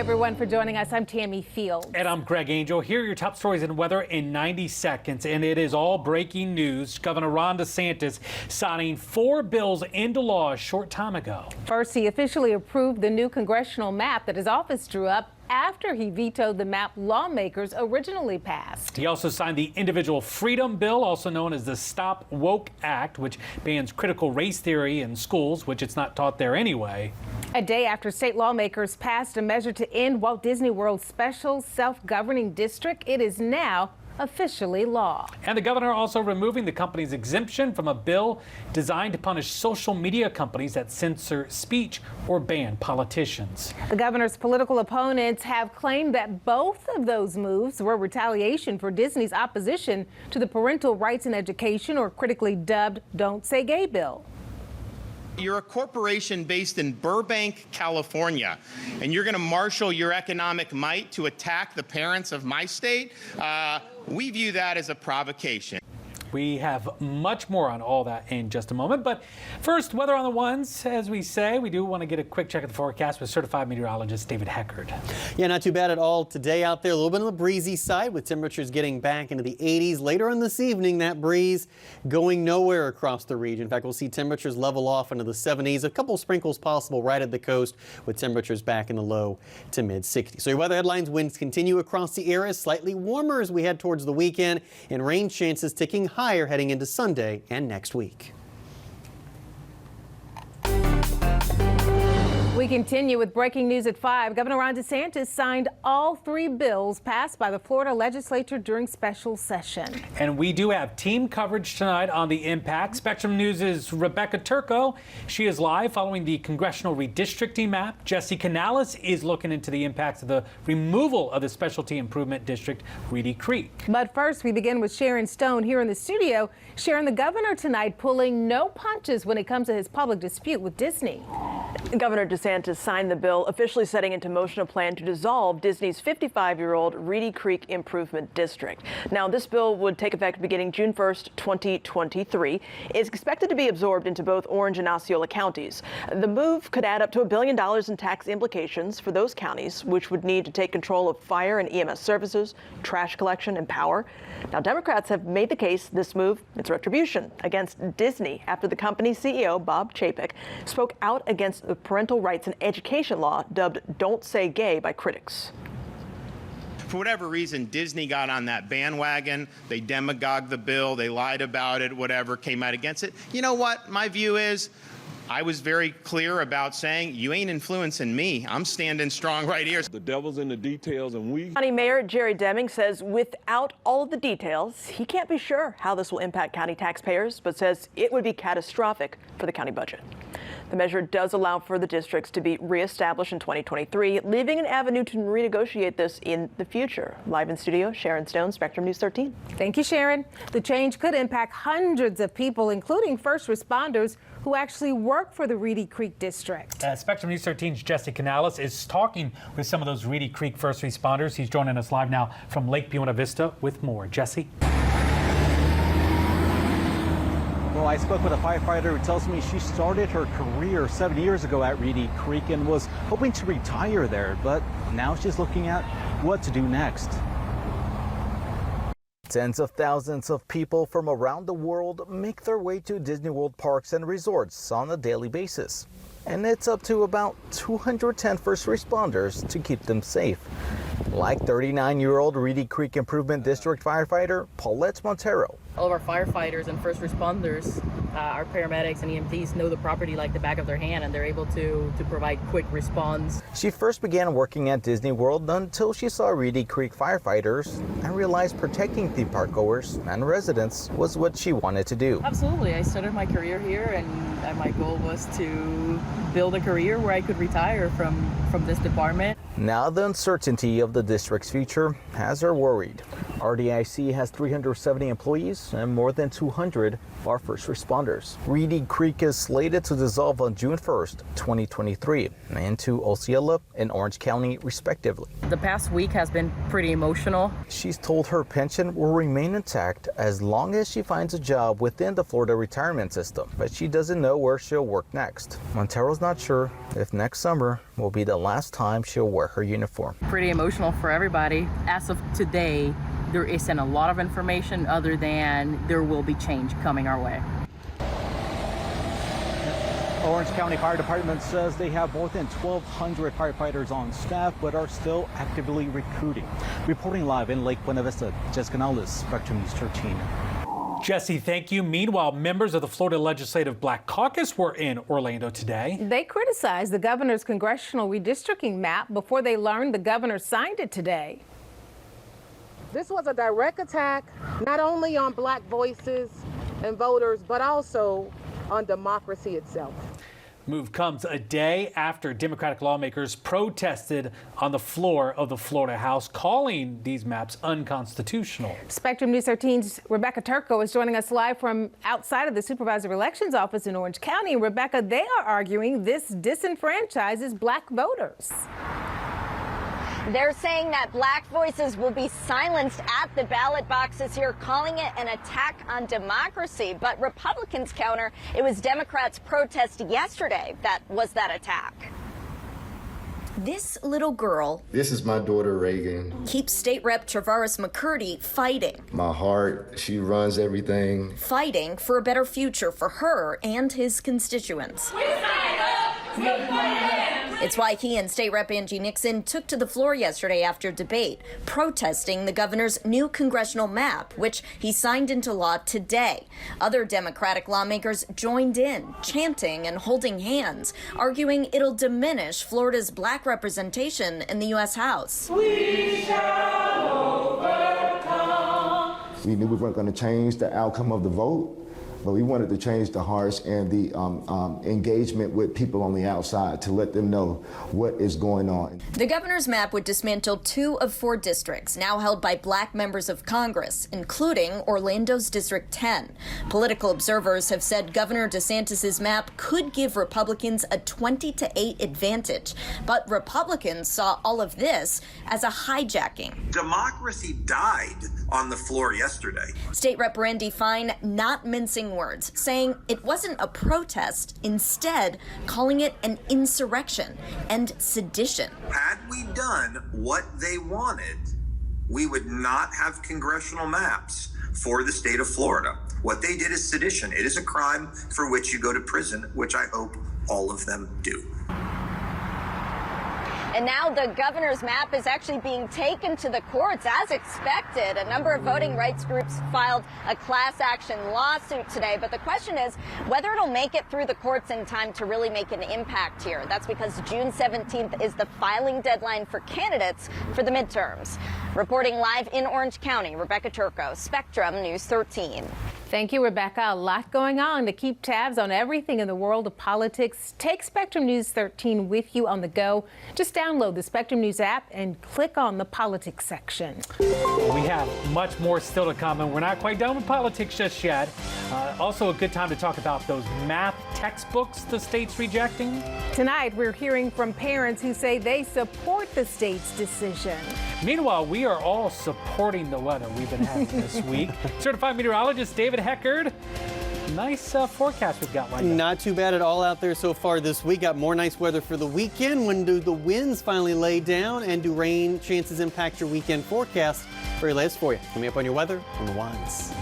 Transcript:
everyone, for joining us. I'm Tammy Fields. And I'm Greg Angel. Here are your top stories in weather in 90 seconds. And it is all breaking news. Governor Ron DeSantis signing 4 bills into law a short time ago. First, he officially approved the new congressional map that his office drew up after he vetoed the map lawmakers originally passed. He also signed the Individual Freedom Bill, also known as the Stop Woke Act, which bans critical race theory in schools, which it's not taught there anyway. A day after state lawmakers passed a measure to end Walt Disney World's special self-governing district, it is now officially law. And the governor also removing the company's exemption from a bill designed to punish social media companies that censor speech or ban politicians. The governor's political opponents have claimed that both of those moves were retaliation for Disney's opposition to the Parental Rights in Education, or critically dubbed Don't Say Gay bill. You're a corporation based in Burbank, California, and you're going to marshal your economic might to attack the parents of my state? We view that as a provocation. We have much more on all that in just a moment. But first, weather on the ones, as we say. We do want to get a quick check at the forecast with certified meteorologist David Heckard. Yeah, not too bad at all today out there. A little bit on the breezy side with temperatures getting back into the 80s. Later in this evening, that breeze going nowhere across the region. In fact, we'll see temperatures level off into the 70s. A couple sprinkles possible right at the coast with temperatures back in the low to mid 60s. So your weather headlines: winds continue across the area, slightly warmer as we head towards the weekend, and rain chances ticking higher heading into Sunday and next week. We continue with breaking news at 5. Governor Ron DeSantis signed all 3 bills passed by the Florida legislature during special session. And we do have team coverage tonight on the impact. Spectrum News' Rebecca Turco. She is live following the congressional redistricting map. Jesse Canales is looking into the impacts of the removal of the Specialty Improvement District, Reedy Creek. But first, we begin with Sharon Stone here in the studio. Sharon, the governor tonight pulling no punches when it comes to his public dispute with Disney. Governor DeSantis signed the bill, officially setting into motion a plan to dissolve Disney's 55-year-old Reedy Creek Improvement District. Now, this bill would take effect beginning June 1st, 2023. It's expected to be absorbed into both Orange and Osceola counties. The move could add up to $1 billion in tax implications for those counties, which would need to take control of fire and EMS services, trash collection, and power. Now, Democrats have made the case this move, it's retribution against Disney after the company's CEO, Bob Chapek, spoke out against the parental rights and education law dubbed Don't Say Gay by critics. For whatever reason, Disney got on that bandwagon. They demagogued the bill. They lied about it, whatever, came out against it. You know what? My view is, I was very clear about saying, you ain't influencing me. I'm standing strong right here. The devil's in the details, and we... County Mayor Jerry Deming says without all of the details, he can't be sure how this will impact county taxpayers, but says it would be catastrophic for the county budget. The measure does allow for the districts to be reestablished in 2023, leaving an avenue to renegotiate this in the future. Live in studio, Sharon Stone, Spectrum News 13. Thank you, Sharon. The change could impact hundreds of people, including first responders who actually work for the Reedy Creek District. Spectrum News 13's Jesse Canales is talking with some of those Reedy Creek first responders. He's joining us live now from Lake Buena Vista with more. Jesse? Well, I spoke with a firefighter who tells me she started her career 7 years ago at Reedy Creek and was hoping to retire there, but now she's looking at what to do next. Tens of thousands of people from around the world make their way to Disney World parks and resorts on a daily basis. And it's up to about 210 first responders to keep them safe. Like 39-year-old Reedy Creek Improvement District firefighter Paulette Montero. All of our firefighters and first responders, our paramedics and EMTs know the property like the back of their hand, and they're able to provide quick response. She first began working at Disney World until she saw Reedy Creek firefighters and realized protecting theme park goers and residents was what she wanted to do. Absolutely. I started my career here, and my goal was to build a career where I could retire from this department. Now the uncertainty of the district's future has her worried. RDIC has 370 employees and more than 200 are first responders. responders. Reedy Creek is slated to dissolve on June 1st, 2023, into Osceola and Orange County, respectively. The past week has been pretty emotional. She's told her pension will remain intact as long as she finds a job within the Florida retirement system, but she doesn't know where she'll work next. Montero's not sure if next summer will be the last time she'll wear her uniform. Pretty emotional for everybody. As of today, there isn't a lot of information other than there will be change coming our way. Orange County Fire Department says they have more than 1,200 firefighters on staff, but are still actively recruiting. Reporting live in Lake Buena Vista, Jessica Canales, Spectrum News 13. Jesse, thank you. Meanwhile, members of the Florida Legislative Black Caucus were in Orlando today. They criticized the governor's congressional redistricting map before they learned the governor signed it today. This was a direct attack not only on black voices and voters, but also on democracy itself. Move comes a day after Democratic lawmakers protested on the floor of the Florida House, calling these maps unconstitutional. Spectrum News 13's Rebecca Turco is joining us live from outside of the Supervisor Elections Office in Orange County. And Rebecca, they are arguing this disenfranchises black voters. They're saying that black voices will be silenced at the ballot boxes here, calling it an attack on democracy. But Republicans counter it was Democrats' protest yesterday that was that attack. This little girl, this is my daughter, Reagan, keeps State Rep Travaris McCurdy fighting. My heart, she runs everything. Fighting for a better future for her and his constituents. It's why he and State Rep Angie Nixon took to the floor yesterday after debate, protesting the governor's new congressional map, which he signed into law today. Other Democratic lawmakers joined in, chanting and holding hands, arguing it'll diminish Florida's black representation in the U.S. House. We shall overcome. We knew we weren't going to change the outcome of the vote, but we wanted to change the hearts and the engagement with people on the outside to let them know what is going on. The governor's map would dismantle 2 of 4 districts now held by black members of Congress, including Orlando's District 10. Political observers have said Governor DeSantis's map could give Republicans a 20-8 advantage, but Republicans saw all of this as a hijacking. Democracy died on the floor yesterday. State Rep Randy Fine not mincing words, saying it wasn't a protest, instead calling it an insurrection and sedition. Had we done what they wanted, we would not have congressional maps for the state of Florida. What they did is sedition. It is a crime for which you go to prison, which I hope all of them do. And now the governor's map is actually being taken to the courts as expected. A number of voting rights groups filed a class action lawsuit today. But the question is whether it'll make it through the courts in time to really make an impact here. That's because June 17th is the filing deadline for candidates for the midterms. Reporting live in Orange County, Rebecca Turco, Spectrum News 13. Thank you, Rebecca. A lot going on. To keep tabs on everything in the world of politics, take Spectrum News 13 with you on the go. Just download the Spectrum News app and click on the politics section. We have much more still to come, and we're not quite done with politics just yet. Also a good time to talk about those math textbooks the state's rejecting. Tonight, we're hearing from parents who say they support the state's decision. Meanwhile, we are all supporting the weather we've been having this week. Certified meteorologist David Heckard. Nice forecast we've got lined up. Not too bad at all out there so far this week. Got more nice weather for the weekend. When do the winds finally lay down, and do rain chances impact your weekend forecast? Very latest for you. Coming up on your weather on the Ones.